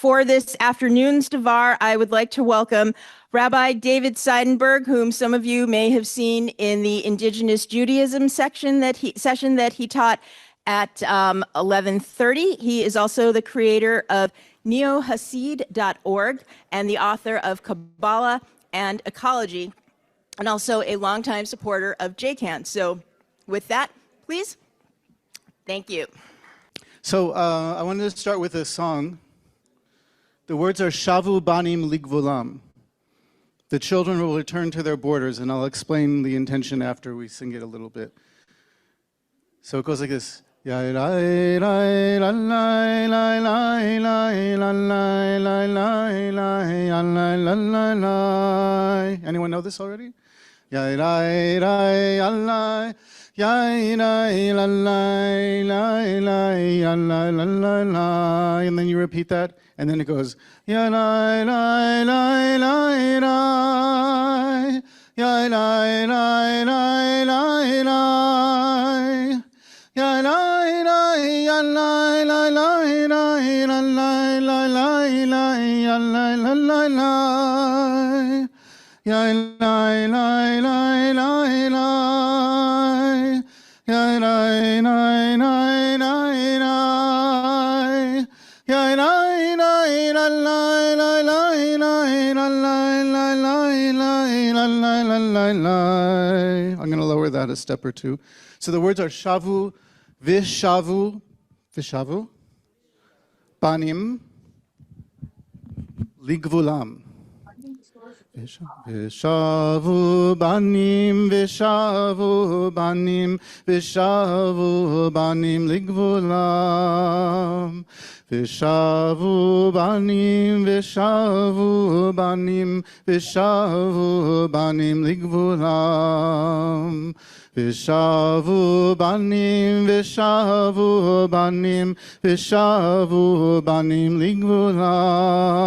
For this afternoon's Devar, I would like to welcome Rabbi David Seidenberg, whom some of you may have seen in the Indigenous Judaism session that he taught at 11:30. He is also the creator of neohasid.org and the author of Kabbalah and Ecology, and also a longtime supporter of JCAN. So with that, please. Thank you. So I wanted to start with a song. The words are Shavu Banim Ligvulam. The children will return to their borders, and I'll explain the intention after we sing it a little bit. So it goes like this. Anyone know this already? And then you repeat that, and then it goes I'm going to lower that a step or two. So the words are shavu, vishavu, banim, ligvulam. Vishavu banim, vishavu banim, vishavu banim, ligvulam. Vishavu banim, vishavu banim, vishavu banim, ligvulam. Vishavu banim, vishavu banim, vishavu banim, ligvulam.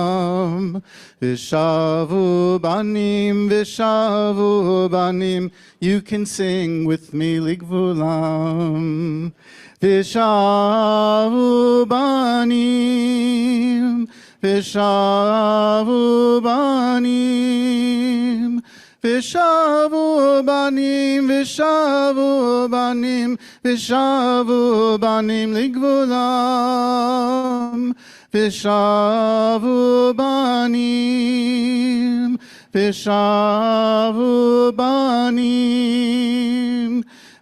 Vishavu banim, vishavu banim, you can sing with me, ligvulam. Vishavu banim, vishavu banim, vishavu banim, vishavu banim, vishavu banim, ligvulam. Vishavu banim, vishavu banim,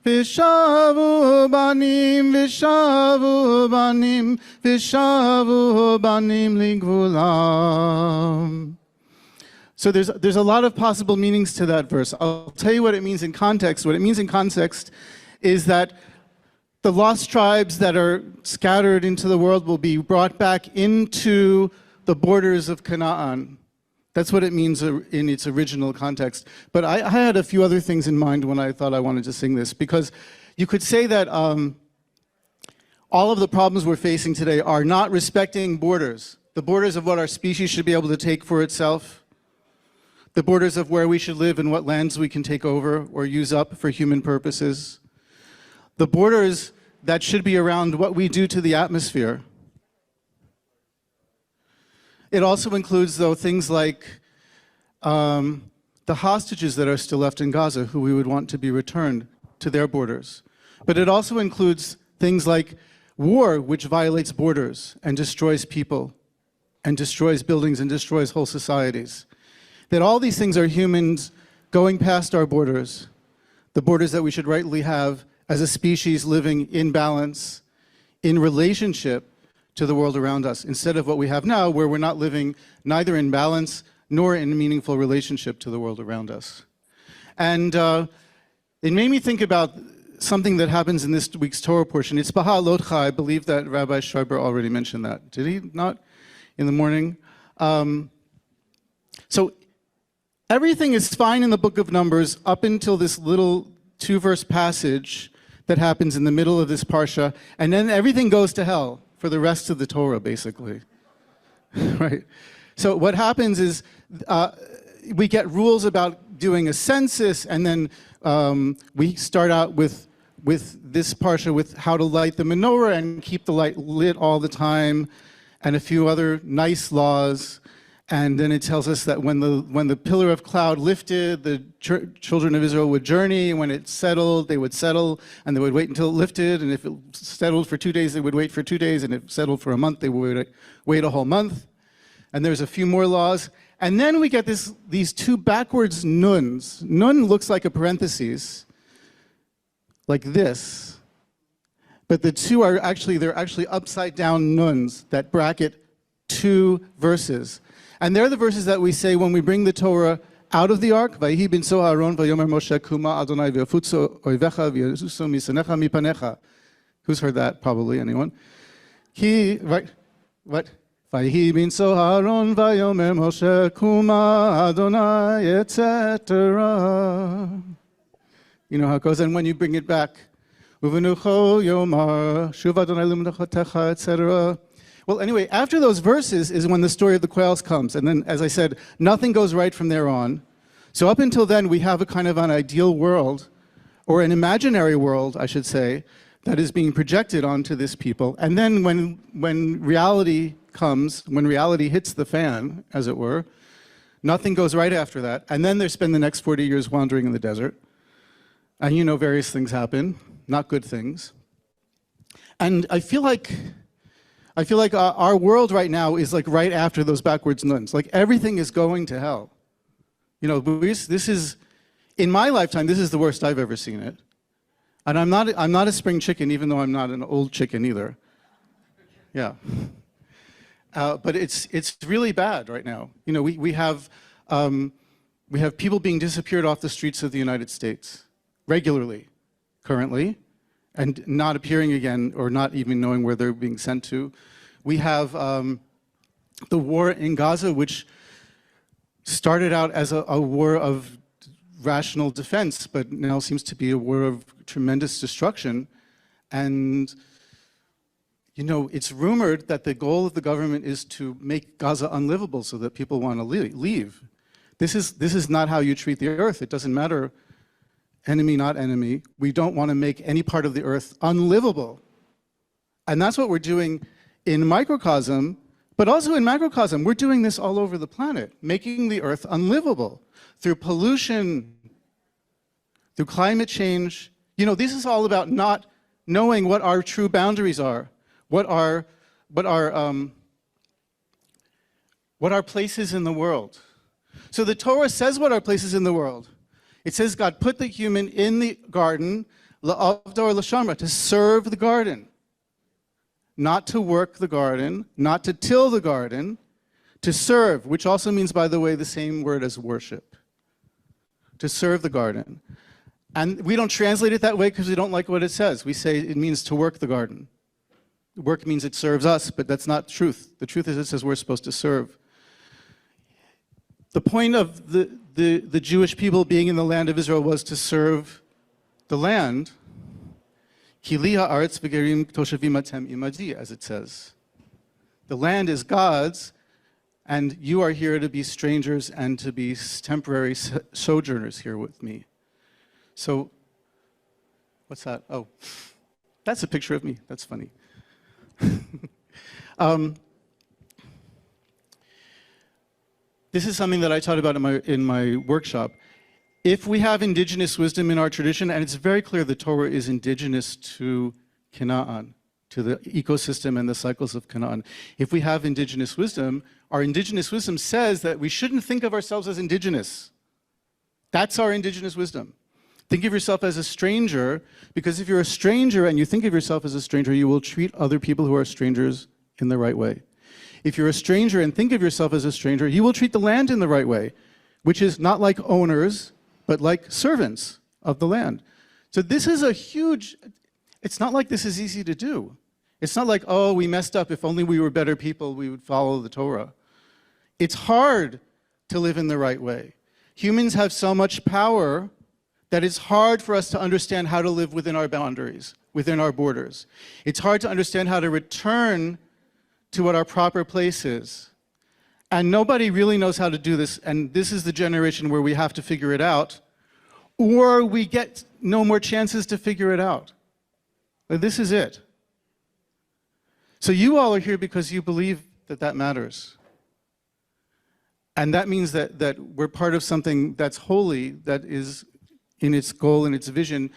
vishavu banim, vishavu banim, vishavu banim, ligvulam. So there's a lot of possible meanings to that verse. I'll tell you what it means in context. What it means in context is that the lost tribes that are scattered into the world will be brought back into the borders of Canaan. That's what it means in its original context. But I had a few other things in mind when I thought I wanted to sing this, because you could say that all of the problems we're facing today are not respecting borders. The borders of what our species should be able to take for itself, the borders of where we should live and what lands we can take over or use up for human purposes, the borders that should be around what we do to the atmosphere. It also includes, though, things like the hostages that are still left in Gaza, who we would want to be returned to their borders. But it also includes things like war, which violates borders and destroys people and destroys buildings and destroys whole societies. That all these things are humans going past our borders, the borders that we should rightly have as a species living in balance, in relationship to the world around us, instead of what we have now, where we're not living neither in balance nor in meaningful relationship to the world around us. And it made me think about something that happens in this week's Torah portion. It's Baha Lotcha. I believe that Rabbi Schreiber already mentioned that. Did he not? In the morning? So everything is fine in the book of Numbers up until this little 2-verse passage that happens in the middle of this parsha, and then everything goes to hell for the rest of the Torah, basically. Right? So what happens is we get rules about doing a census, and then we start out with this parsha with how to light the menorah and keep the light lit all the time. and a few other nice laws. And then it tells us that when the pillar of cloud lifted, the children of Israel would journey, and when it settled, they would settle, and they would wait until it lifted, and if it settled for 2 days, they would wait for 2 days, and if it settled for a month, they would wait a whole month. And there's a few more laws. And then we get these two backwards nuns. Nun looks like a parenthesis, like this. But the two are they're actually upside down nuns that bracket two verses. And they're the verses that we say when we bring the Torah out of the ark. Vayhi binso Aaron vayomer Moshe kuma Adonai v'yafutzu oivecha v'yasusu misanecha mipanecha. Who's heard that? Probably anyone. Right? What? Vayhi binso Aaron vayomer Moshe kuma Adonai, etc. You know how it goes. And when you bring it back, uvenucho yomar shuv Adonai limdachotecha, etc. Well, anyway, after those verses is when the story of the quails comes. And then, as I said, nothing goes right from there on. So up until then, we have a kind of an ideal world, or an imaginary world, I should say, that is being projected onto this people. And then when reality comes, when reality hits the fan, as it were, nothing goes right after that. And then they spend the next 40 years wandering in the desert. And you know, various things happen, not good things. And I feel like our world right now is like right after those backwards nuns. Like everything is going to hell. You know, this is, in my lifetime, this is the worst I've ever seen it. And I'm not a spring chicken, even though I'm not an old chicken either. Yeah. But it's really bad right now. You know, we have people being disappeared off the streets of the United States regularly, currently, and not appearing again, or not even knowing where they're being sent to. We have the war in Gaza, which started out as a war of rational defense, but now seems to be a war of tremendous destruction. And, you know, it's rumored that the goal of the government is to make Gaza unlivable so that people want to leave. This is not how you treat the earth. It doesn't matter, enemy, not enemy. We don't want to make any part of the earth unlivable. And that's what we're doing in microcosm, but also in macrocosm. We're doing this all over the planet, making the earth unlivable through pollution, through climate change. You know, this is all about not knowing what our true boundaries are, what our place is in the world. So the Torah says what our place is in the world. It says God put the human in the garden, la'avdor l'shamra, to serve the garden. Not to work the garden, not to till the garden, to serve, which also means, by the way, the same word as worship. To serve the garden. And we don't translate it that way because we don't like what it says. We say it means to work the garden. Work means it serves us, but that's not truth. The truth is it says we're supposed to serve. The point of the Jewish people being in the land of Israel was to serve the land, as it says. The land is God's, and you are here to be strangers and to be temporary sojourners here with me. So, what's that? Oh, that's a picture of me. That's funny. This is something that I taught about in my workshop. If we have indigenous wisdom in our tradition, and it's very clear the Torah is indigenous to Canaan, to the ecosystem and the cycles of Canaan. If we have indigenous wisdom, our indigenous wisdom says that we shouldn't think of ourselves as indigenous. That's our indigenous wisdom. Think of yourself as a stranger, because if you're a stranger and you think of yourself as a stranger, you will treat other people who are strangers in the right way. If you're a stranger and think of yourself as a stranger, you will treat the land in the right way, which is not like owners, but like servants of the land. So this is a huge, it's not like this is easy to do. It's not like, oh, we messed up. If only we were better people, we would follow the Torah. It's hard to live in the right way. Humans have so much power that it's hard for us to understand how to live within our boundaries, within our borders. It's hard to understand how to return to what our proper place is. And nobody really knows how to do this, and this is the generation where we have to figure it out, or we get no more chances to figure it out. But this is it. So you all are here because you believe that that matters. And that means that we're part of something that's holy, that is in its goal and its vision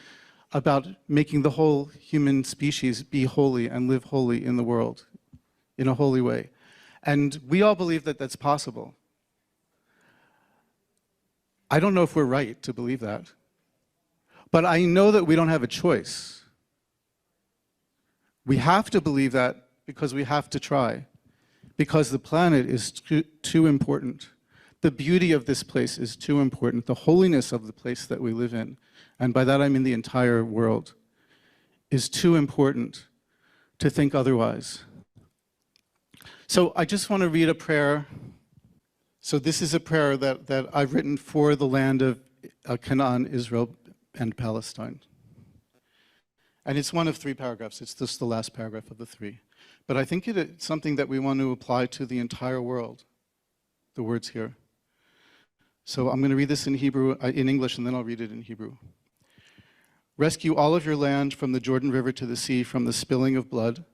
about making the whole human species be holy and live holy in the world, in a holy way. And we all believe that that's possible. I don't know if we're right to believe that, but I know that we don't have a choice. We have to believe that because we have to try, because the planet is too important. The beauty of this place is too important. The holiness of the place that we live in, and by that I mean the entire world, is too important to think otherwise. So I just want to read a prayer. So this is a prayer that I've written for the land of Canaan, Israel, and Palestine. And it's one of 3 paragraphs. It's just the last paragraph of the 3. But I think it's something that we want to apply to the entire world, the words here. So I'm going to read this in Hebrew, in English, and then I'll read it in Hebrew. Rescue all of your land from the Jordan River to the sea, from the spilling of blood,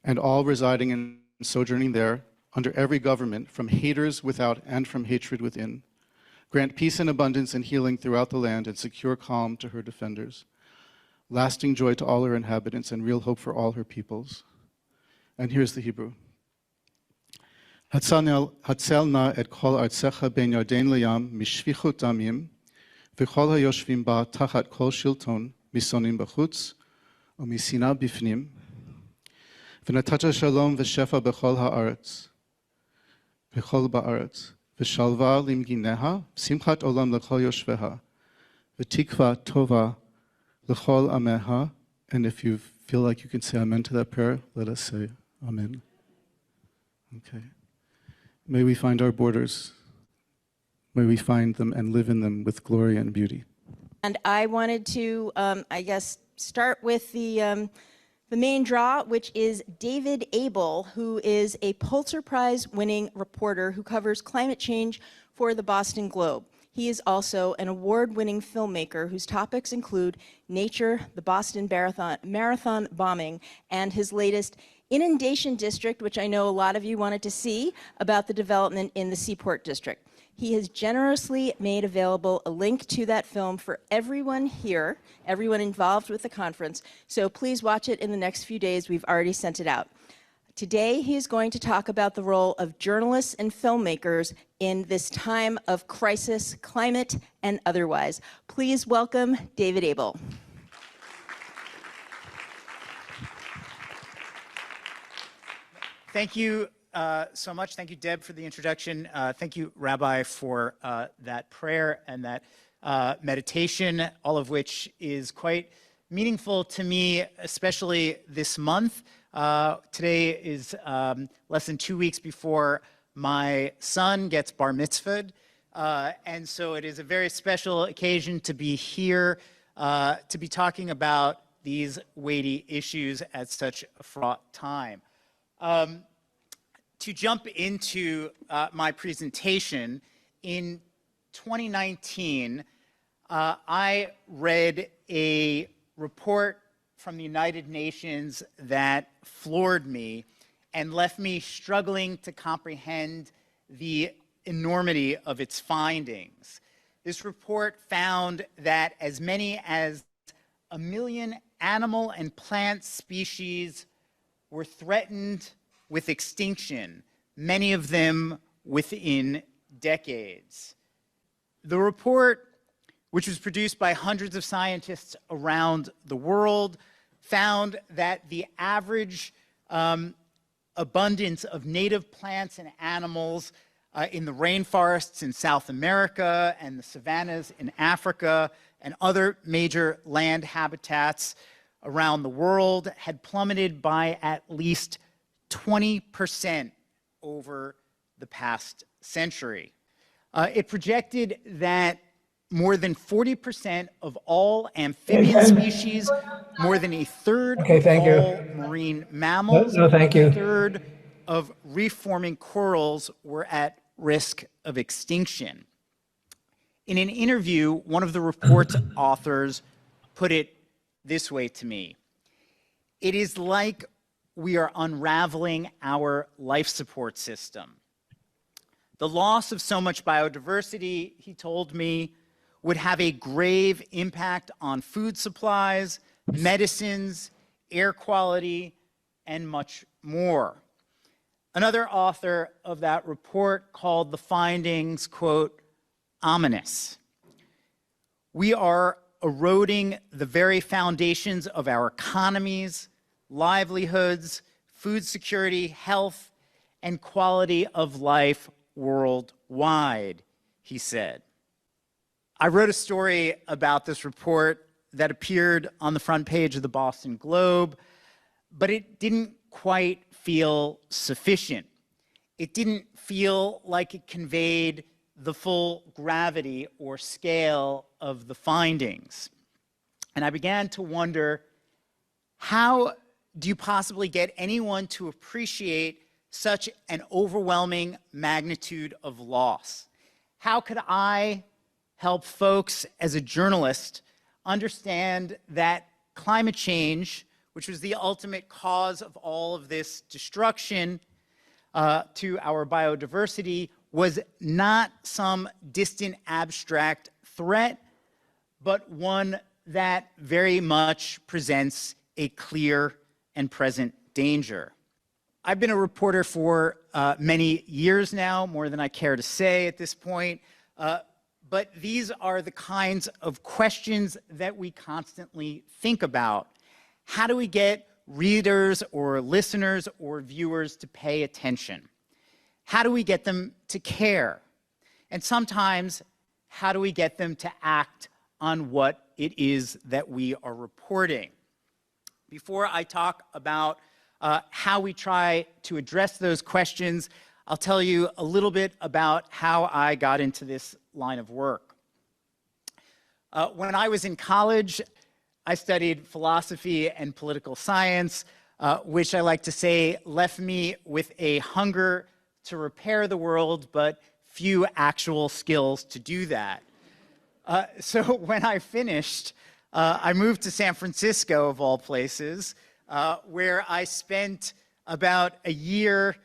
and all residing and sojourning there, under every government, from haters without and from hatred within. Grant peace and abundance and healing throughout the land, and secure calm to her defenders. Lasting joy to all her inhabitants, and real hope for all her peoples. And here's the Hebrew. Hatzel na et kol artzecha ben Yarden layam mishvichut damim v'chol hayoshvim ba tachat kol shilton misonim b'chutz u'misina bifnim v'natata shalom v'shefa b'chol haaretz b'chol ba'aretz v'shalva limgineha v'simchat olam l'chol yoshveha v'tikva tova l'chol ameha. And if you feel like you can say amen to that prayer, let us say amen. Okay. May we find our borders. May we find them and live in them with glory and beauty. And I wanted to, I guess, start with the main draw, which is David Abel, who is a Pulitzer Prize-winning reporter who covers climate change for the Boston Globe. He is also an award-winning filmmaker whose topics include nature, the Boston Marathon bombing, and his latest Inundation District, which I know a lot of you wanted to see, about the development in the Seaport District. He has generously made available a link to that film for everyone here, everyone involved with the conference, so please watch it in the next few days. We've already sent it out. Today, he is going to talk about the role of journalists and filmmakers in this time of crisis, climate and otherwise. Please welcome David Abel. Thank you so much. Thank you, Deb, for the introduction. Thank you, Rabbi, for that prayer and that meditation, all of which is quite meaningful to me, especially this month. Today is less than 2 weeks before my son gets bar mitzvahed, and so it is a very special occasion to be here, to be talking about these weighty issues at such a fraught time. To jump into my presentation, in 2019, I read a report from the United Nations that floored me and left me struggling to comprehend the enormity of its findings. This report found that as many as 1 million animal and plant species were threatened with extinction, many of them within decades. The report, which was produced by hundreds of scientists around the world, found that the average abundance of native plants and animals in the rainforests in South America and the savannas in Africa and other major land habitats around the world had plummeted by at least 20% over the past century. It projected that more than 40% of all amphibian species, more than a third of all marine mammals, a third of reef-forming corals were at risk of extinction. In an interview, one of the report's authors put it this way to me: "It is like we are unraveling our life support system. The loss of so much biodiversity, he told me, would have a grave impact on food supplies, medicines, air quality, and much more. Another author of that report called the findings, quote, ominous. We are eroding the very foundations of our economies, livelihoods, food security, health, and quality of life worldwide, he said. I wrote a story about this report that appeared on the front page of the Boston Globe, but it didn't quite feel sufficient. It didn't feel like it conveyed the full gravity or scale of the findings. And I began to wonder, how do you possibly get anyone to appreciate such an overwhelming magnitude of loss? How could I help folks as a journalist understand that climate change, which was the ultimate cause of all of this destruction to our biodiversity, was not some distant abstract threat, but one that very much presents a clear and present danger. I've been a reporter for many years now, more than I care to say at this point, but these are the kinds of questions that we constantly think about. How do we get readers or listeners or viewers to pay attention? How do we get them to care? And sometimes, how do we get them to act on what it is that we are reporting? Before I talk about how we try to address those questions, I'll tell you a little bit about how I got into this line of work. When I was in college, I studied philosophy and political science, which I like to say left me with a hunger to repair the world, but few actual skills to do that. So when I finished, I moved to San Francisco, of all places, where I spent about a year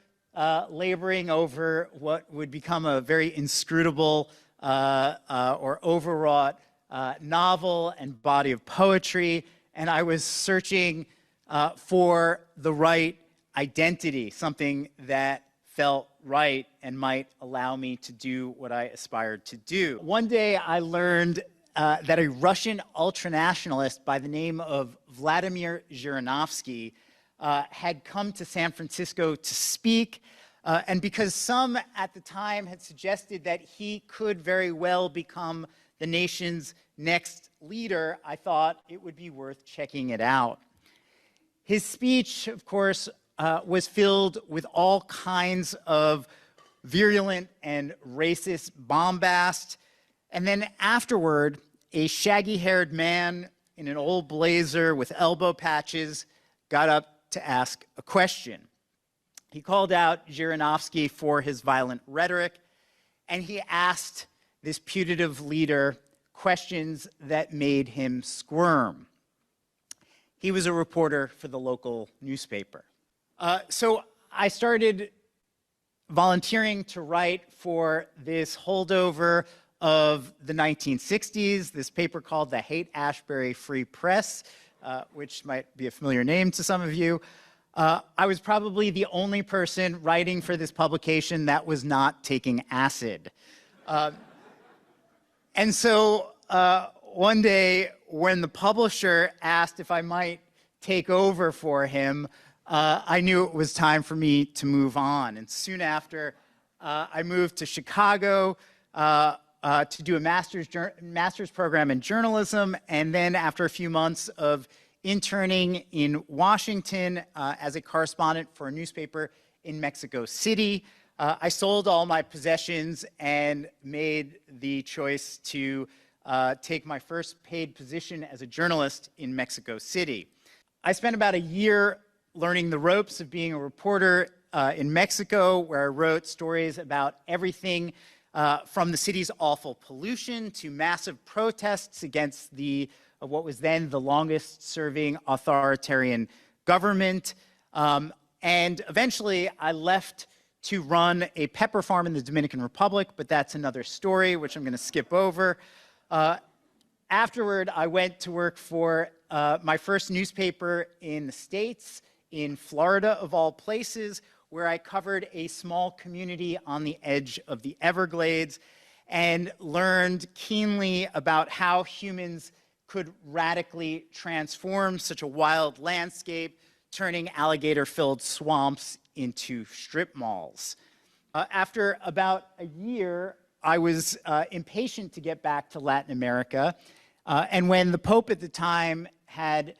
laboring over what would become a very inscrutable or overwrought novel and body of poetry, and I was searching for the right identity, something that felt right and might allow me to do what I aspired to do. One day I learned that a Russian ultranationalist by the name of Vladimir Zhirinovsky had come to San Francisco to speak, and because some at the time had suggested that he could very well become the nation's next leader, I thought it would be worth checking it out. His speech, of course, was filled with all kinds of virulent and racist bombast, and then afterward, a shaggy-haired man in an old blazer with elbow patches got up to ask a question. He called out Zhirinovsky for his violent rhetoric, and he asked this putative leader questions that made him squirm. He was a reporter for the local newspaper. So I started volunteering to write for this holdover of the 1960s, this paper called the Haight-Ashbury Free Press, which might be a familiar name to some of you. I was probably the only person writing for this publication that was not taking acid. And so one day, when the publisher asked if I might take over for him, I knew it was time for me to move on. And soon after, I moved to Chicago to do a master's program in journalism. And then after a few months of interning in Washington as a correspondent for a newspaper in Mexico City, I sold all my possessions and made the choice to take my first paid position as a journalist in Mexico City. I spent about a year learning the ropes of being a reporter in Mexico, where I wrote stories about everything from the city's awful pollution to massive protests against what was then the longest-serving authoritarian government, And eventually I left to run a pepper farm in the Dominican Republic, but that's another story, which I'm going to skip over. Afterward, I went to work for my first newspaper in the States, in Florida of all places, where I covered a small community on the edge of the Everglades and learned keenly about how humans could radically transform such a wild landscape, turning alligator-filled swamps into strip malls. After about a year, I was impatient to get back to Latin America. And when the Pope at the time had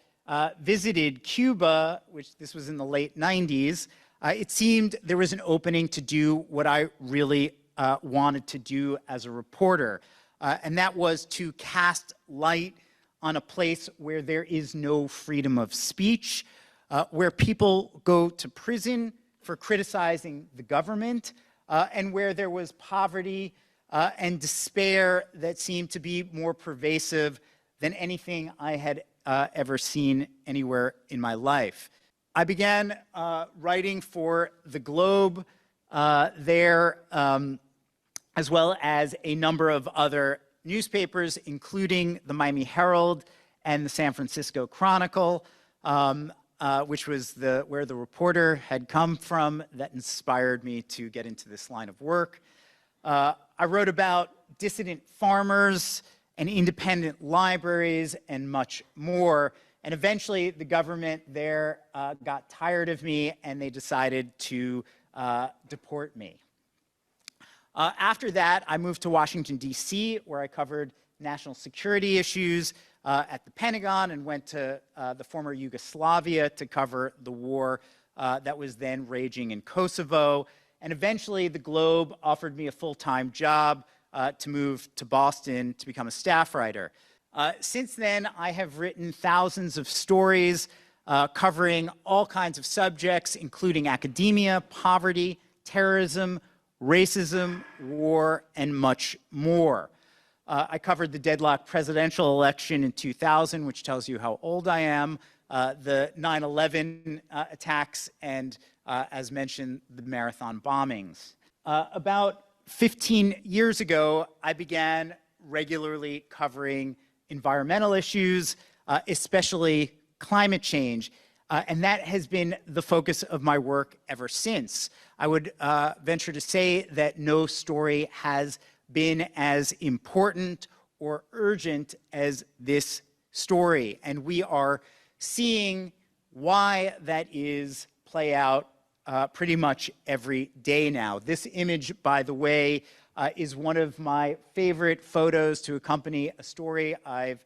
visited Cuba, which this was in the late 90s, it seemed there was an opening to do what I really wanted to do as a reporter. And that was to cast light on a place where there is no freedom of speech, where people go to prison for criticizing the government, and where there was poverty and despair that seemed to be more pervasive than anything I had ever seen anywhere in my life. I began writing for The Globe there, as well as a number of other newspapers, including the Miami Herald and the San Francisco Chronicle, which was where the reporter had come from that inspired me to get into this line of work. I wrote about dissident farmers and independent libraries and much more. And eventually the government there got tired of me and they decided to deport me. After that, I moved to Washington, D.C., where I covered national security issues at the Pentagon and went to the former Yugoslavia to cover the war that was then raging in Kosovo. And eventually, the Globe offered me a full-time job to move to Boston to become a staff writer. Since then, I have written thousands of stories covering all kinds of subjects, including academia, poverty, terrorism, racism, war, and much more. I covered the deadlocked presidential election in 2000, which tells you how old I am, the 9/11 attacks, and as mentioned, the marathon bombings. About 15 years ago, I began regularly covering environmental issues, especially climate change. And that has been the focus of my work ever since. I would venture to say that no story has been as important or urgent as this story. And we are seeing why that is play out pretty much every day now. This image, by the way, is one of my favorite photos to accompany a story I've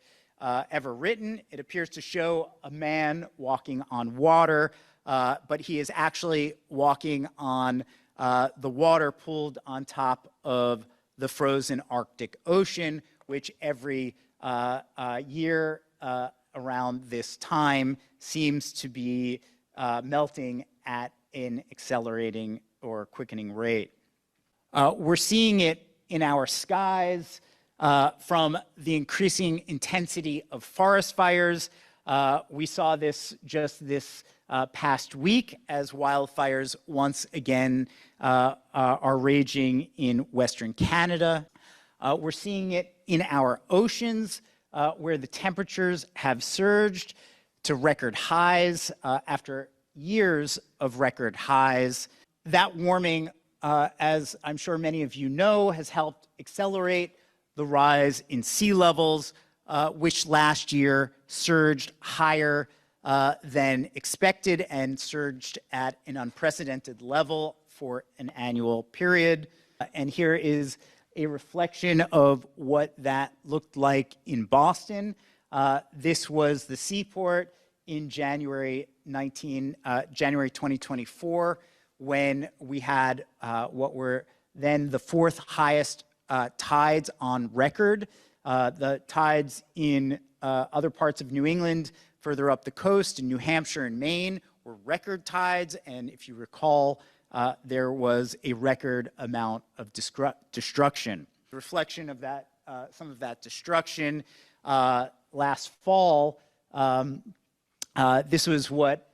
ever written. It appears to show a man walking on water, but he is actually walking on the water pooled on top of the frozen Arctic Ocean, which every year around this time seems to be melting at an accelerating or quickening rate. We're seeing it in our skies from the increasing intensity of forest fires. We saw this just this past week as wildfires once again are raging in Western Canada. We're seeing it in our oceans where the temperatures have surged to record highs after years of record highs. That warming, as I'm sure many of you know, has helped accelerate the rise in sea levels, which last year surged higher than expected and surged at an unprecedented level for an annual period. And here is a reflection of what that looked like in Boston. This was the seaport in January 2024, when we had what were then the fourth highest tides on record. The tides in other parts of New England, further up the coast, in New Hampshire and Maine, were record tides. And if you recall, there was a record amount of destruction. The reflection of that, some of that destruction last fall, this was what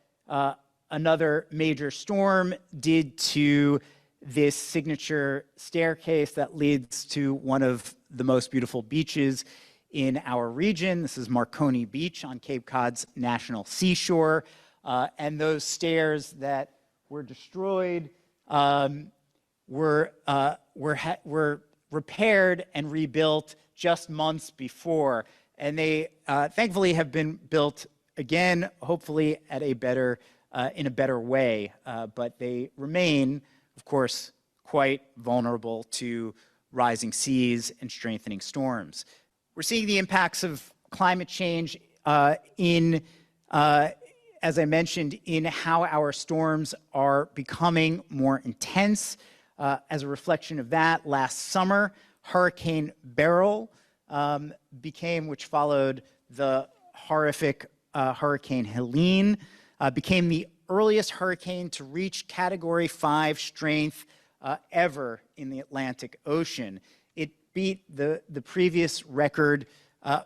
another major storm did to this signature staircase that leads to one of the most beautiful beaches in our region. This is Marconi Beach on Cape Cod's National Seashore. And those stairs that were destroyed were repaired and rebuilt just months before. And they thankfully have been built again, hopefully at a better, in a better way. But they remain, of course, quite vulnerable to rising seas and strengthening storms. We're seeing the impacts of climate change as I mentioned, in how our storms are becoming more intense. As a reflection of that, last summer, Hurricane Beryl which followed the horrific Hurricane Helene, became the earliest hurricane to reach Category 5 strength ever in the Atlantic Ocean. It beat the previous record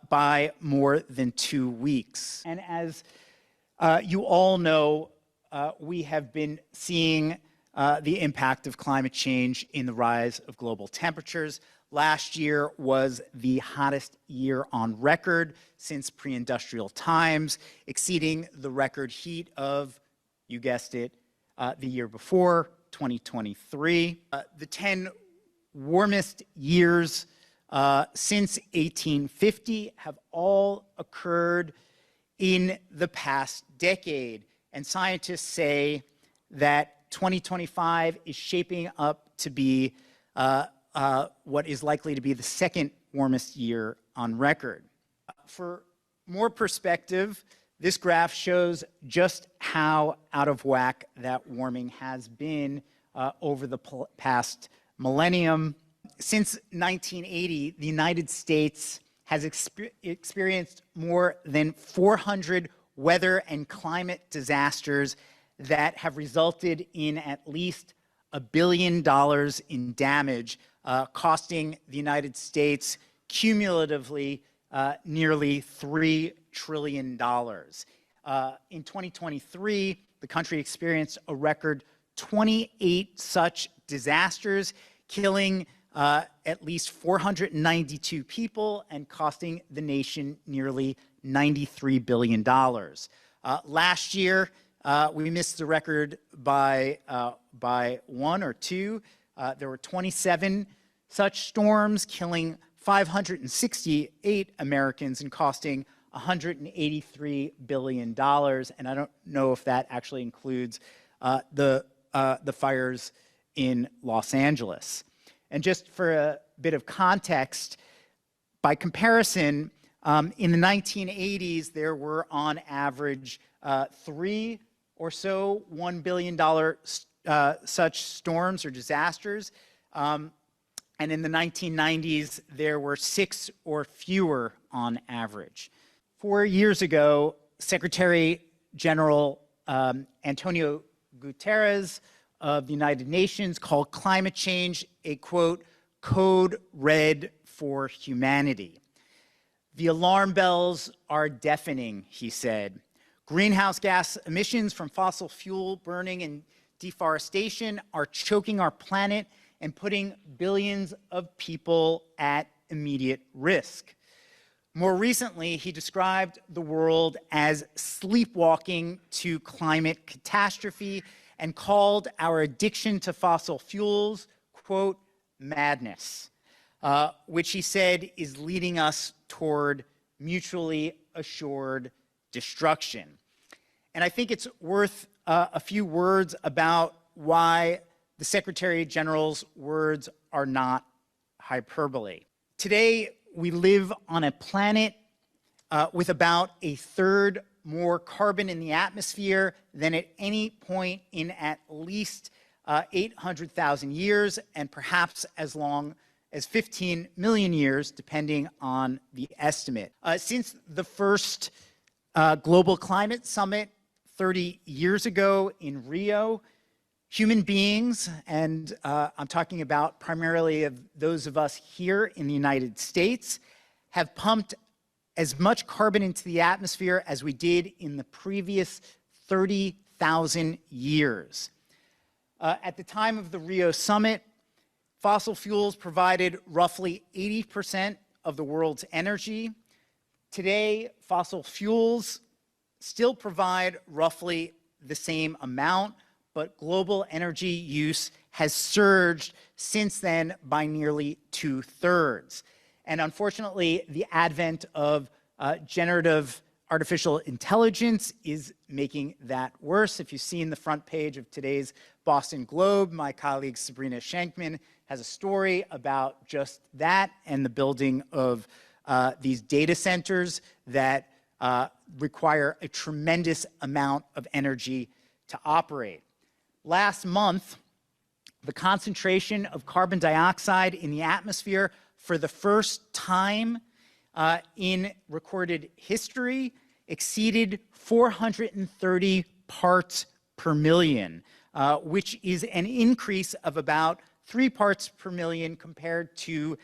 by more than 2 weeks. And as you all know, we have been seeing the impact of climate change in the rise of global temperatures. Last year was the hottest year on record since pre-industrial times, exceeding the record heat of, you guessed it, the year before, 2023. The 10 warmest years since 1850 have all occurred in the past decade. And scientists say that 2025 is shaping up to be what is likely to be the second warmest year on record. For more perspective, this graph shows just how out of whack that warming has been over the past millennium. Since 1980, the United States has experienced more than 400 weather and climate disasters that have resulted in at least $1 billion in damage, costing the United States cumulatively nearly $3 trillion. In 2023, the country experienced a record 28 such disasters, killing at least 492 people and costing the nation nearly $93 billion. Last year, we missed the record by 1 or 2. There were 27 such storms, killing 568 Americans and costing $183 billion. And I don't know if that actually includes the fires in Los Angeles. And just for a bit of context, by comparison, in the 1980s, there were on average 3 or so $1 billion such storms or disasters. And in the 1990s, there were 6 or fewer on average. 4 years ago, Secretary General Antonio Guterres of the United Nations called climate change a, quote, code red for humanity. The alarm bells are deafening, he said. Greenhouse gas emissions from fossil fuel burning and deforestation are choking our planet and putting billions of people at immediate risk. More recently, he described the world as sleepwalking to climate catastrophe and called our addiction to fossil fuels, quote, madness, which he said is leading us toward mutually assured destruction. And I think it's worth a few words about why the Secretary General's words are not hyperbole. Today, we live on a planet with about a third more carbon in the atmosphere than at any point in at least 800,000 years, and perhaps as long as 15 million years, depending on the estimate. Since the first Global Climate Summit 30 years ago in Rio, human beings, and I'm talking about primarily of those of us here in the United States, have pumped as much carbon into the atmosphere as we did in the previous 30,000 100,000 years. At the time of the Rio summit, fossil fuels provided roughly 80% of the world's energy. Today, fossil fuels still provide roughly the same amount, but global energy use has surged since then by nearly 2/3. And unfortunately, the advent of generative artificial intelligence is making that worse. If you've seen the front page of today's Boston Globe, my colleague Sabrina Schenkman has a story about just that and the building of these data centers that require a tremendous amount of energy to operate. Last month, the concentration of carbon dioxide in the atmosphere for the first time in recorded history exceeded 430 parts per million, which is an increase of about 3 parts per million compared to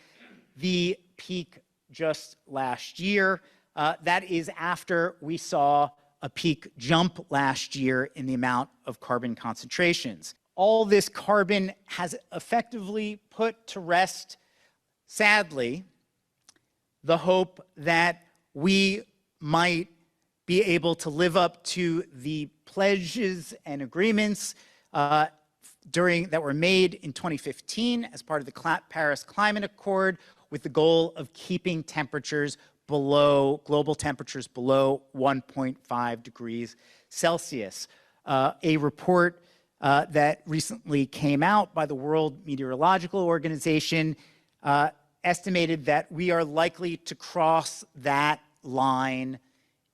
the peak just last year. That is after we saw a peak jump last year in the amount of carbon concentrations. All this carbon has effectively put to rest, sadly, the hope that we might be able to live up to the pledges and agreements that were made in 2015 as part of the Paris Climate Accord, with the goal of keeping temperatures below, global temperatures below 1.5 degrees Celsius. A report that recently came out by the World Meteorological Organization estimated that we are likely to cross that line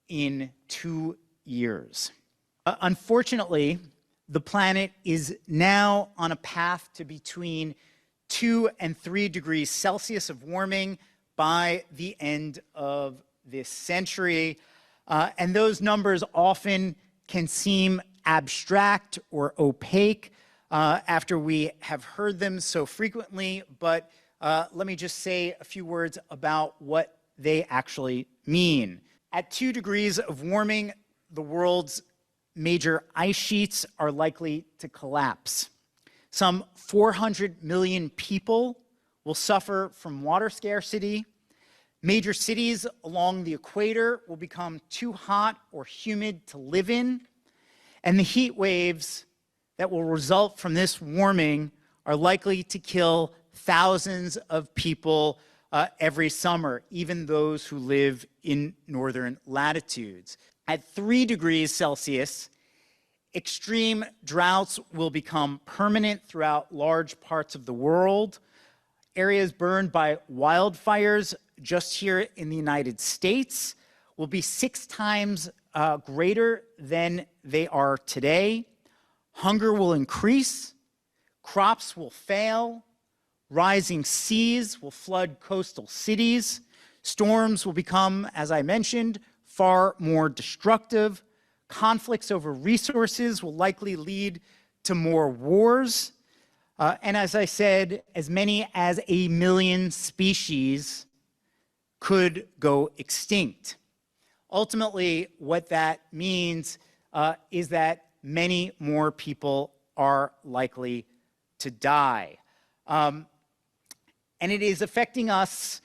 in 2 years. Unfortunately, the planet is now on a path to between 2 and 3 degrees Celsius of warming by the end of this century. And those numbers often can seem abstract or opaque after we have heard them so frequently, but let me just say a few words about what they actually mean. At 2 degrees of warming, the world's major ice sheets are likely to collapse. Some 400 million people will suffer from water scarcity. Major cities along the equator will become too hot or humid to live in. And the heat waves that will result from this warming are likely to kill thousands of people every summer, even those who live in northern latitudes. At 3 degrees Celsius, extreme droughts will become permanent throughout large parts of the world. Areas burned by wildfires just here in the United States will be 6 times greater than they are today. Hunger will increase, crops will fail, rising seas will flood coastal cities, storms will become, as I mentioned, far more destructive. Conflicts over resources will likely lead to more wars. And as I said, as many as 1 million species could go extinct. Ultimately, what that means is that many more people are likely to die. And it is affecting us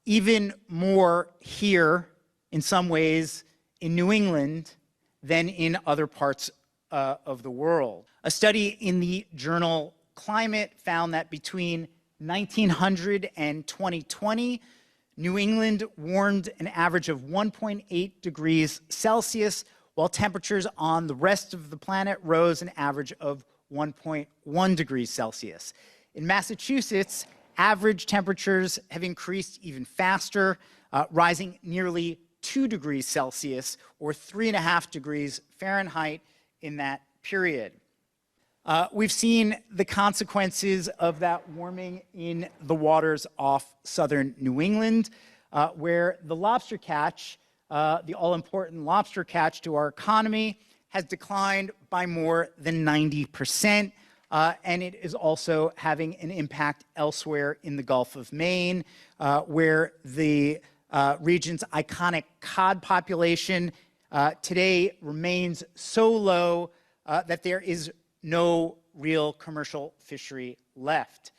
even more here, in some ways, in New England than in other parts of the world. A study in the journal Climate found that between 1900 and 2020, New England warmed an average of 1.8 degrees Celsius, while temperatures on the rest of the planet rose an average of 1.1 degrees Celsius. In Massachusetts, average temperatures have increased even faster, rising nearly 2 degrees Celsius or 3.5 degrees Fahrenheit in that period. We've seen the consequences of that warming in the waters off southern New England, where the lobster catch, the all-important lobster catch to our economy, has declined by more than 90%. And it is also having an impact elsewhere in the Gulf of Maine, where the region's iconic cod population today remains so low that there is no real commercial fishery left.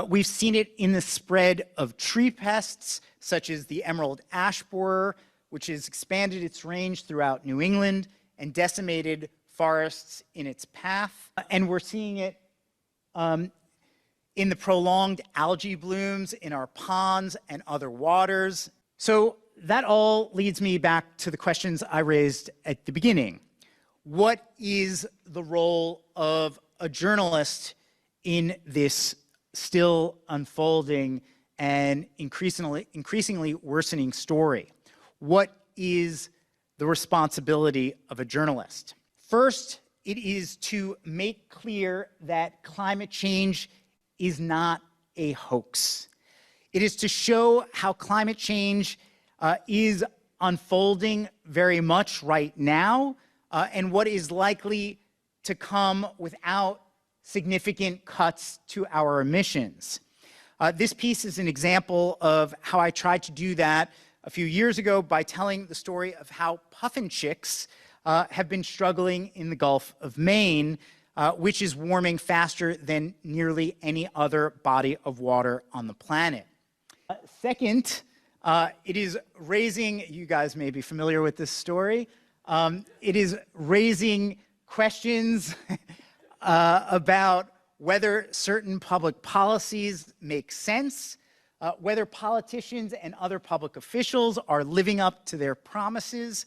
We've seen it in the spread of tree pests, such as the emerald ash borer, which has expanded its range throughout New England and decimated forests in its path. And we're seeing it in the prolonged algae blooms in our ponds and other waters. So that all leads me back to the questions I raised at the beginning. What is the role of a journalist in this still unfolding and increasingly worsening story? What is the responsibility of a journalist? First, it is to make clear that climate change is not a hoax. It is to show how climate change is unfolding very much right now, and what is likely to come without significant cuts to our emissions. This piece is an example of how I tried to do that a few years ago by telling the story of how puffin chicks have been struggling in the Gulf of Maine, which is warming faster than nearly any other body of water on the planet. Second, it is raising, you guys may be familiar with this story, it is raising questions about whether certain public policies make sense, whether politicians and other public officials are living up to their promises.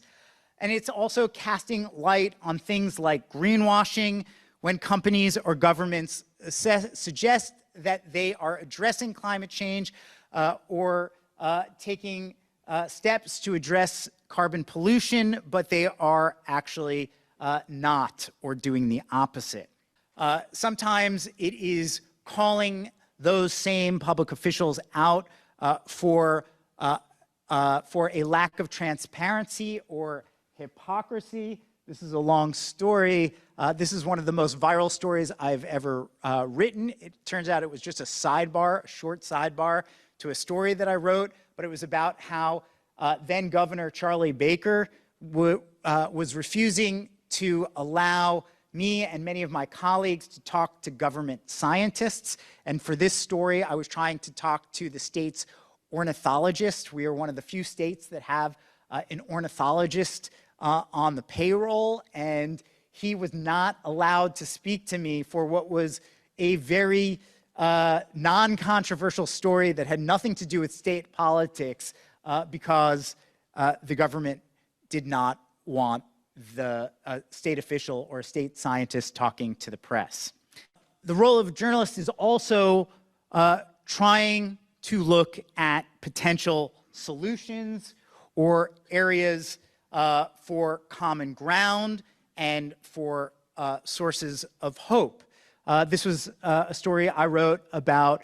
And it's also casting light on things like greenwashing, when companies or governments suggest that they are addressing climate change or taking steps to address carbon pollution, but they are actually not, or doing the opposite. Sometimes it is calling those same public officials out for a lack of transparency or hypocrisy. This is a long story. This is one of the most viral stories I've ever written. It turns out it was just a sidebar, a short sidebar to a story that I wrote, but it was about how then Governor Charlie Baker was refusing to allow me and many of my colleagues to talk to government scientists. And for this story, I was trying to talk to the state's ornithologist. We are one of the few states that have an ornithologist on the payroll, and he was not allowed to speak to me for what was a very non-controversial story that had nothing to do with state politics because the government did not want the state official or state scientist talking to the press. The role of a journalist is also trying to look at potential solutions or areas for common ground and for sources of hope. This was a story I wrote about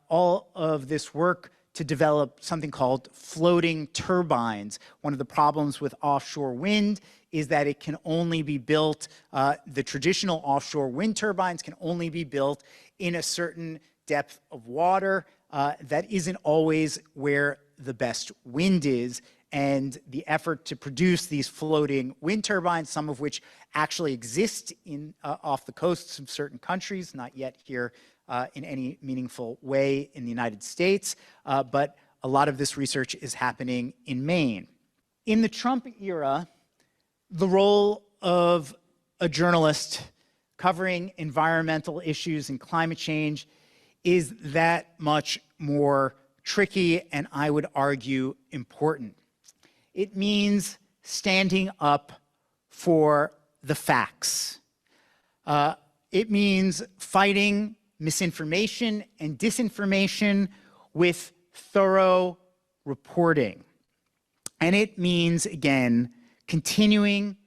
all of this work to develop something called floating turbines. One of the problems with offshore wind is that it can only be built, the traditional offshore wind turbines can only be built in a certain depth of water that isn't always where the best wind is. And the effort to produce these floating wind turbines, some of which actually exist off the coasts of certain countries, not yet here in any meaningful way in the United States, but a lot of this research is happening in Maine. In the Trump era, the role of a journalist covering environmental issues and climate change is that much more tricky and, I would argue, important. It means standing up for the facts. It means fighting misinformation and disinformation with thorough reporting. And it means, again, continuing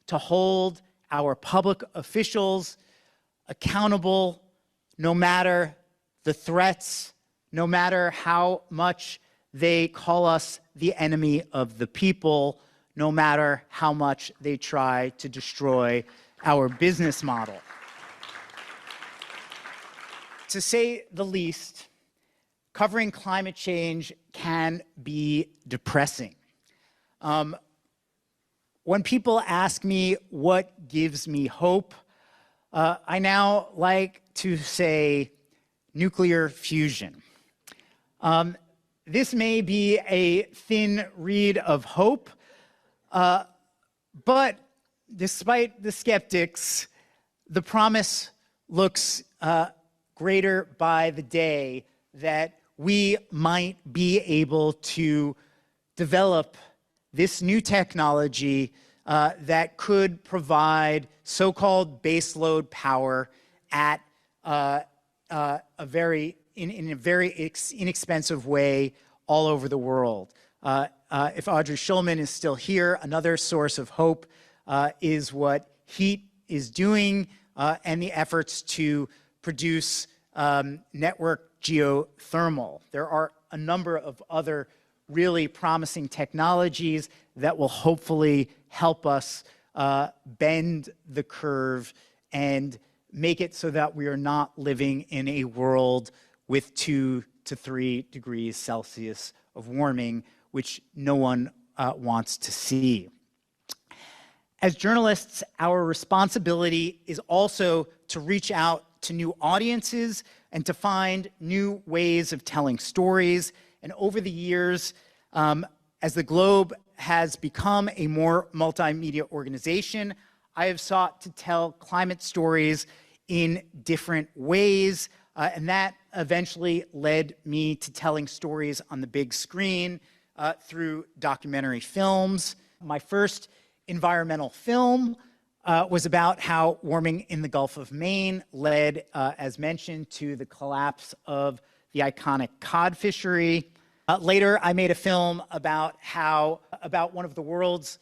to hold our public officials accountable no matter the threats, no matter how much they call us the enemy of the people, no matter how much they try to destroy our business model. To say the least, covering climate change can be depressing. When people ask me what gives me hope, I now like to say nuclear fusion. This may be a thin reed of hope, but despite the skeptics, the promise looks greater by the day that we might be able to develop this new technology that could provide so-called baseload power at in a very inexpensive way all over the world. If Audrey Schulman is still here, another source of hope is what heat is doing and the efforts to produce network geothermal. There are a number of other really promising technologies that will hopefully help us bend the curve and make it so that we are not living in a world with 2 to 3 degrees Celsius of warming, which no one wants to see. As journalists, our responsibility is also to reach out to new audiences and to find new ways of telling stories. And over the years, as the Globe has become a more multimedia organization, I have sought to tell climate stories in different ways, and that eventually led me to telling stories on the big screen through documentary films. My first environmental film was about how warming in the Gulf of Maine led, as mentioned, to the collapse of the iconic cod fishery. Later, I made a film about one of the world's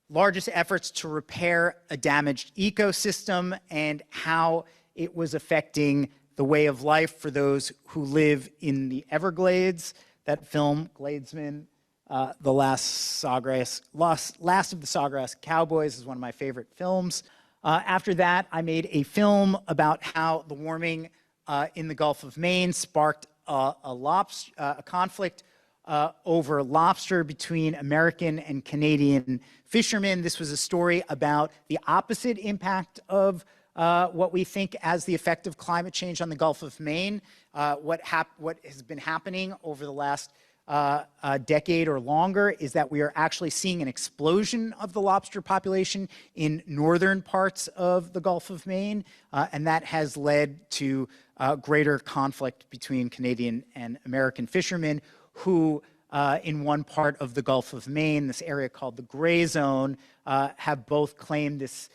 largest efforts to repair a damaged ecosystem and how it was affecting the way of life for those who live in the Everglades. That film, Gladesmen, the last of the Sawgrass Cowboys, is one of my favorite films. After that, I made a film about how the warming in the Gulf of Maine sparked a conflict over lobster between American and Canadian fishermen. This was a story about the opposite impact of what we think as the effect of climate change on the Gulf of Maine. What has been happening over the last decade or longer is that we are actually seeing an explosion of the lobster population in northern parts of the Gulf of Maine, and that has led to greater conflict between Canadian and American fishermen who, in one part of the Gulf of Maine, this area called the Gray Zone, have both claimed this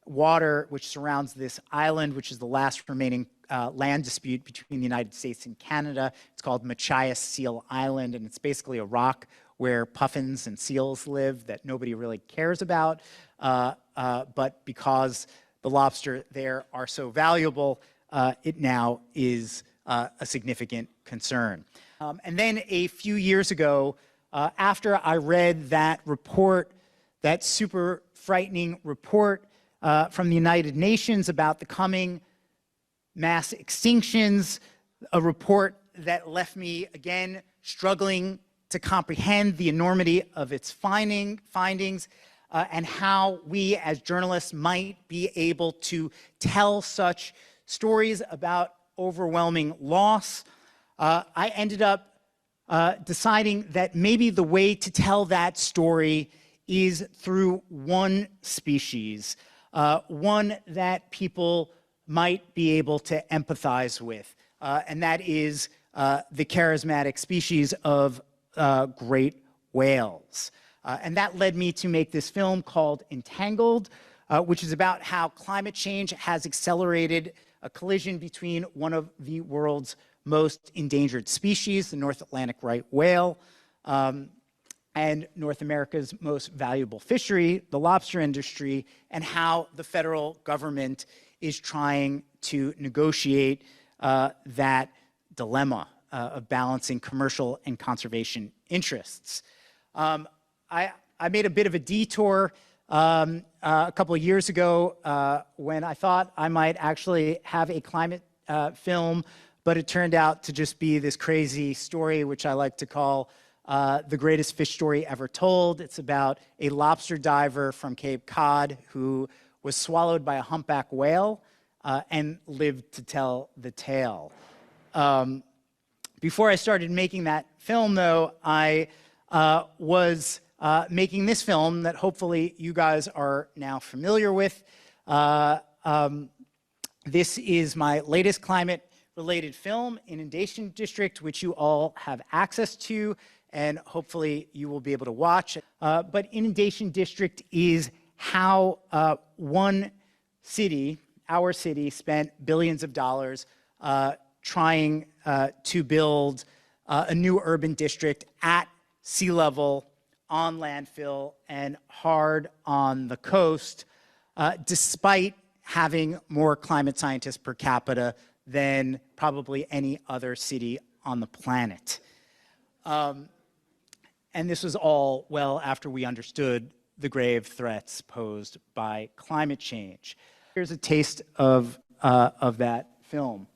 water which surrounds this island, which is the last remaining land dispute between the United States and Canada. It's called Machias Seal Island, and it's basically a rock where puffins and seals live that nobody really cares about. But because the lobster there are so valuable, it now is a significant concern. And then a few years ago, after I read that report, that super frightening report from the United Nations about the coming mass extinctions, a report that left me again struggling to comprehend the enormity of its findings and how we as journalists might be able to tell such stories about overwhelming loss. I ended up deciding that maybe the way to tell that story is through one species, one that people might be able to empathize with, and that is the charismatic species of great whales. And that led me to make this film called Entangled, which is about how climate change has accelerated a collision between one of the world's most endangered species, the North Atlantic right whale, and North America's most valuable fishery, the lobster industry, and how the federal government is trying to negotiate that dilemma of balancing commercial and conservation interests. I made a bit of a detour a couple of years ago when I thought I might actually have a climate film, but it turned out to just be this crazy story, which I like to call the greatest fish story ever told. It's about a lobster diver from Cape Cod who was swallowed by a humpback whale and lived to tell the tale. Before I started making that film, though, I was making this film that hopefully you guys are now familiar with. This is my latest climate-related film, Inundation District, which you all have access to, and hopefully you will be able to watch. But Inundation District is how one city, our city, spent billions of dollars trying to build a new urban district at sea level, on landfill, and hard on the coast, despite having more climate scientists per capita than probably any other city on the planet. And this was all well after we understood the grave threats posed by climate change. Here's a taste of that film.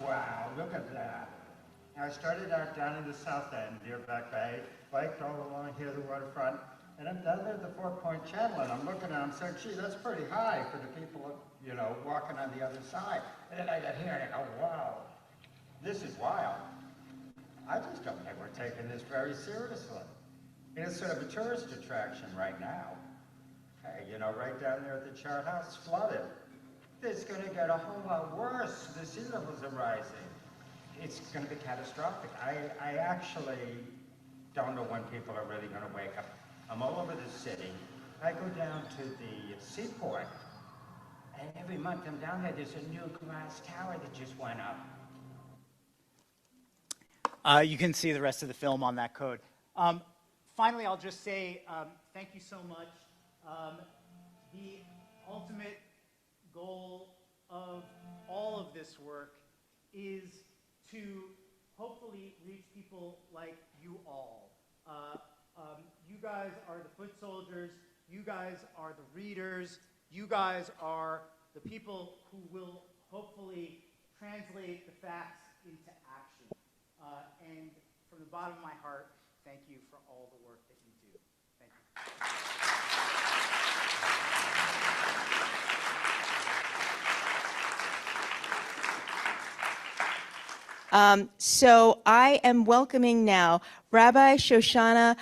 Wow, look at that. I started out down in the south end, near Back Bay, biked all along here, the waterfront, and I'm down there at the 4-Point Channel, and I'm looking at it, I'm saying, gee, that's pretty high for the people, you know, walking on the other side. And then I got here and I go, wow, this is wild. I just don't think we're taking this very seriously. And it's sort of a tourist attraction right now. Hey, you know, right down there at the Chart House, flooded. It's going to get a whole lot worse. The sea levels are rising. It's going to be catastrophic. I actually don't know when people are really going to wake up. I'm all over the city. I go down to the seaport, and every month I'm down there, there's a new glass tower that just went up. You can see the rest of the film on that code. Finally, I'll just say thank you so much. The ultimate goal of all of this work is to hopefully reach people like you all. You guys are the foot soldiers, you guys are the readers, you guys are the people who will hopefully translate the facts into action. And from the bottom of my heart, thank you for all the work that you do. Thank you. So I am welcoming now Rabbi Shoshana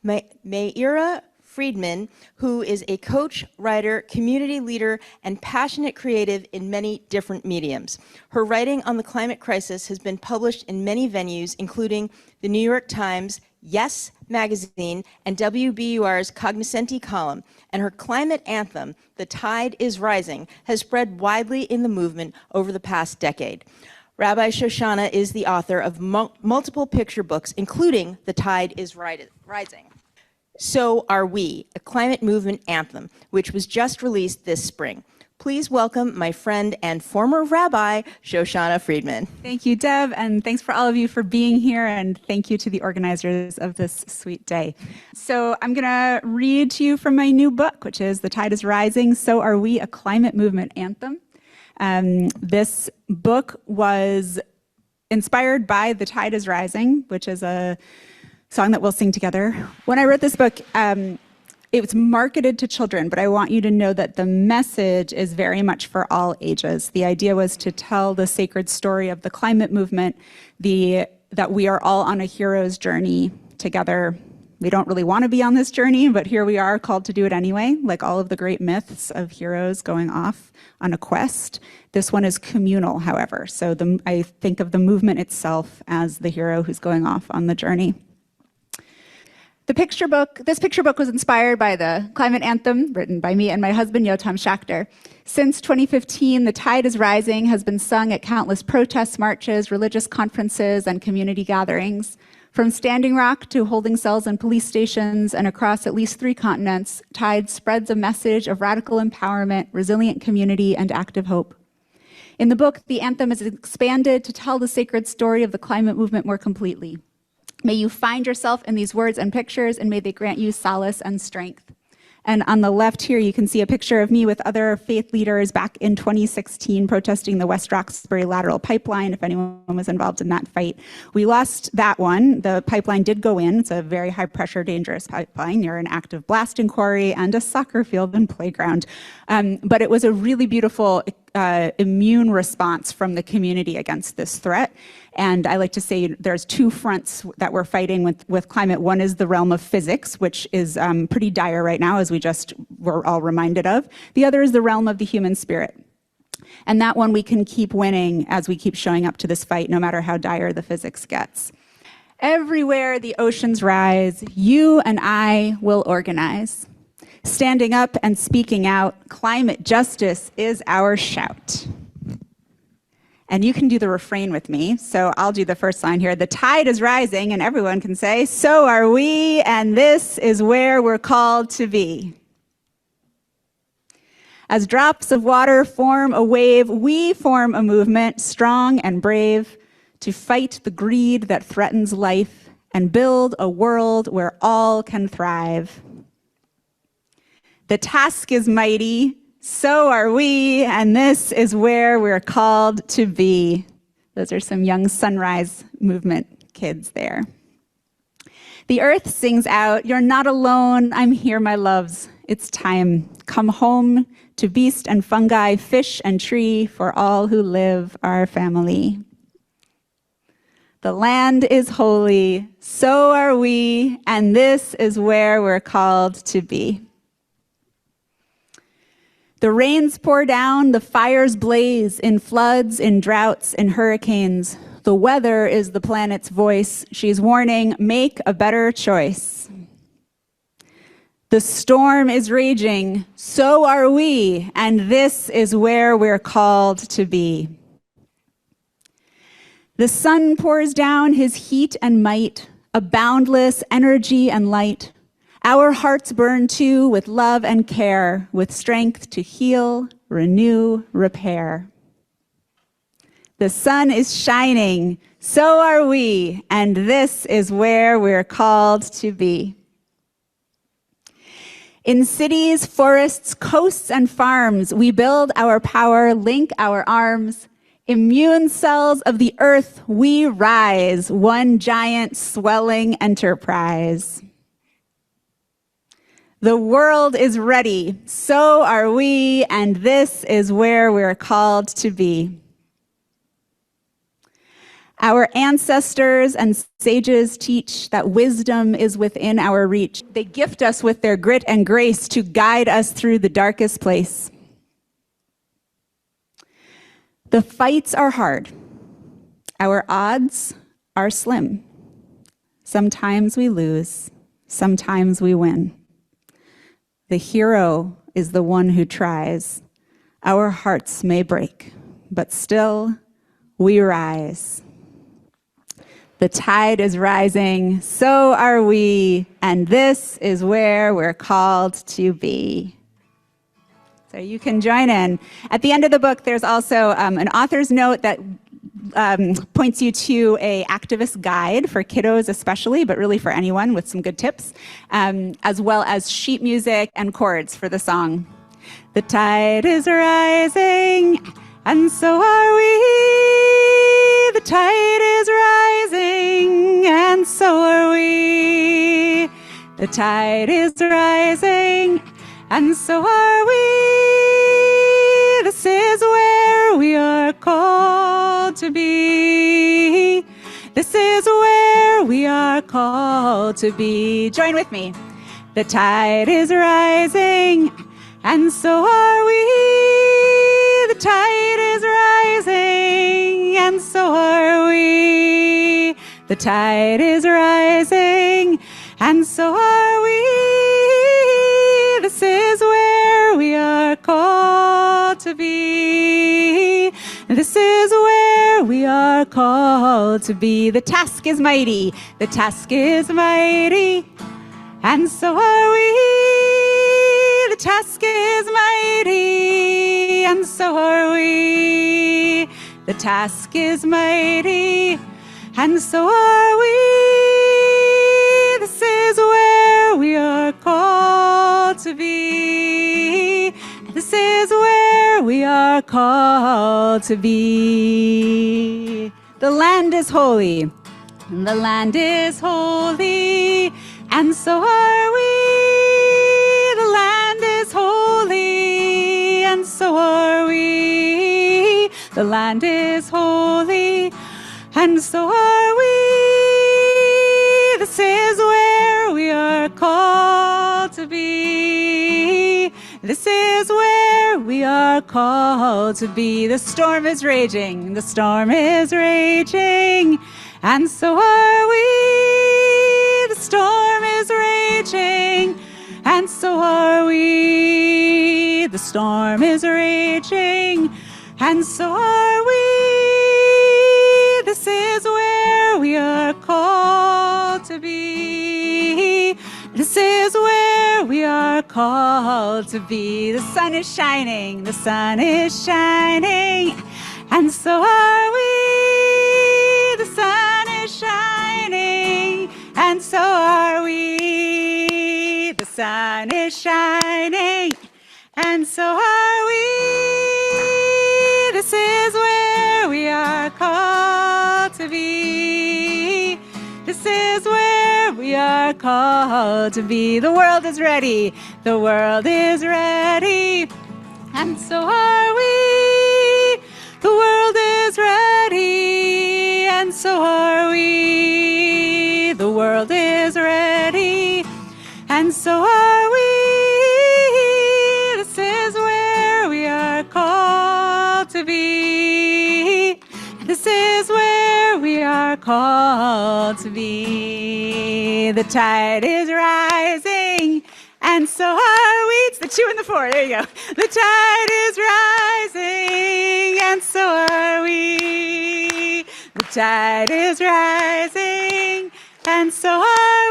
Meira Friedman, who is a coach, writer, community leader, and passionate creative in many different mediums. Her writing on the climate crisis has been published in many venues, including the New York Times, Yes Magazine, and WBUR's Cognoscenti column, and her climate anthem, The Tide is Rising, has spread widely in the movement over the past decade. Rabbi Shoshana is the author of multiple picture books, including The Tide is Rising. So Are We, a climate movement anthem, which was just released this spring. Please welcome my friend and former rabbi, Shoshana Friedman. Thank you, Deb, and thanks for all of you for being here, and thank you to the organizers of this sweet day. So I'm going to read to you from my new book, which is The Tide is Rising, So Are We, a climate movement anthem. This book was inspired by The Tide is Rising, which is a song that we'll sing together. When I wrote this book, it was marketed to children, but I want you to know that the message is very much for all ages. The idea was to tell the sacred story of the climate movement, that we are all on a hero's journey together. We don't really want to be on this journey, but here we are, called to do it anyway, like all of the great myths of heroes going off on a quest. This one is communal, however. So I think of the movement itself as the hero who's going off on the journey. This picture book was inspired by the climate anthem written by me and my husband, Yotam Schachter. Since 2015, The Tide is Rising has been sung at countless protests, marches, religious conferences, and community gatherings. From Standing Rock to holding cells in police stations and across at least 3 continents, Tide spreads a message of radical empowerment, resilient community, and active hope. In the book, the anthem is expanded to tell the sacred story of the climate movement more completely. May you find yourself in these words and pictures, and may they grant you solace and strength. And on the left here, you can see a picture of me with other faith leaders back in 2016 protesting the West Roxbury lateral pipeline, if anyone was involved in that fight. We lost that one. The pipeline did go in. It's a very high-pressure, dangerous pipeline near an active blasting quarry and a soccer field and playground. But it was a really beautiful immune response from the community against this threat. And I like to say there's two fronts that we're fighting with climate. One is the realm of physics, which is pretty dire right now, as we just were all reminded of. The other is the realm of the human spirit. And that one we can keep winning as we keep showing up to this fight, no matter how dire the physics gets. Everywhere the oceans rise, you and I will organize. Standing up and speaking out, climate justice is our shout. And you can do the refrain with me, so I'll do the first line here. The tide is rising, and everyone can say, so are we, and this is where we're called to be. As drops of water form a wave, we form a movement, strong and brave, to fight the greed that threatens life and build a world where all can thrive. The task is mighty, so are we, and this is where we're called to be. Those are some young sunrise movement kids there. The earth sings out, you're not alone, I'm here, my loves. It's time. Come home to beast and fungi, fish and tree, for all who live our family. The land is holy, so are we, and this is where we're called to be. The rains pour down, the fires blaze, in floods, in droughts, in hurricanes. The weather is the planet's voice. She's warning, make a better choice. The storm is raging, so are we, and this is where we're called to be. The sun pours down his heat and might, a boundless energy and light. Our hearts burn too with love and care, with strength to heal, renew, repair. The sun is shining, so are we, and this is where we're called to be. In cities, forests, coasts, and farms, we build our power, link our arms. Immune cells of the earth, we rise, one giant swelling enterprise. The world is ready, so are we, and this is where we're called to be. Our ancestors and sages teach that wisdom is within our reach. They gift us with their grit and grace to guide us through the darkest place. The fights are hard. Our odds are slim. Sometimes we lose, sometimes we win. The hero is the one who tries. Our hearts may break, but still we rise. The tide is rising, so are we, and this is where we're called to be. So you can join in. At the end of the book, there's also an author's note that points you to a activist guide for kiddos especially, but really for anyone, with some good tips, as well as sheet music and chords for the song. The tide is rising, and so are we. The tide is rising, and so are we. The tide is rising, and so are we. This is where we are called to be. This is where we are called to be. Join with me. The tide is rising, and so are we. The tide is rising, and so are we. The tide is rising, and so are we. This is where we are called to be. This is where we are called to be. The task is mighty. The task is mighty. And so are we. The task is mighty. And so are we. The task is mighty, and so are we. This is where we are called to be. This is where we are called to be. The land is holy. The land is holy, and so are we. The land is holy, and so are we. The land is holy, and so are we. This is where we are called to be. This is where we are called to be. The storm is raging, the storm is raging, and so are we. The storm is raging, and so are we. The storm is raging, and so are we. This is where we are called to be. This is where we are called to be. The sun is shining, the sun is shining, and so are we. The sun is shining, and so are we. The sun is shining, and so are we. This is where we are called to be. This is where we are called to be. The world is ready. The world is ready, and so are we. The world is ready, and so are we. The world is ready, and so are we. This is where we are called to be. This is where we are called to be. The tide is rising, and so are we. It's the 2 and the 4. There you go. The tide is rising, and so are we. The tide is rising, and so are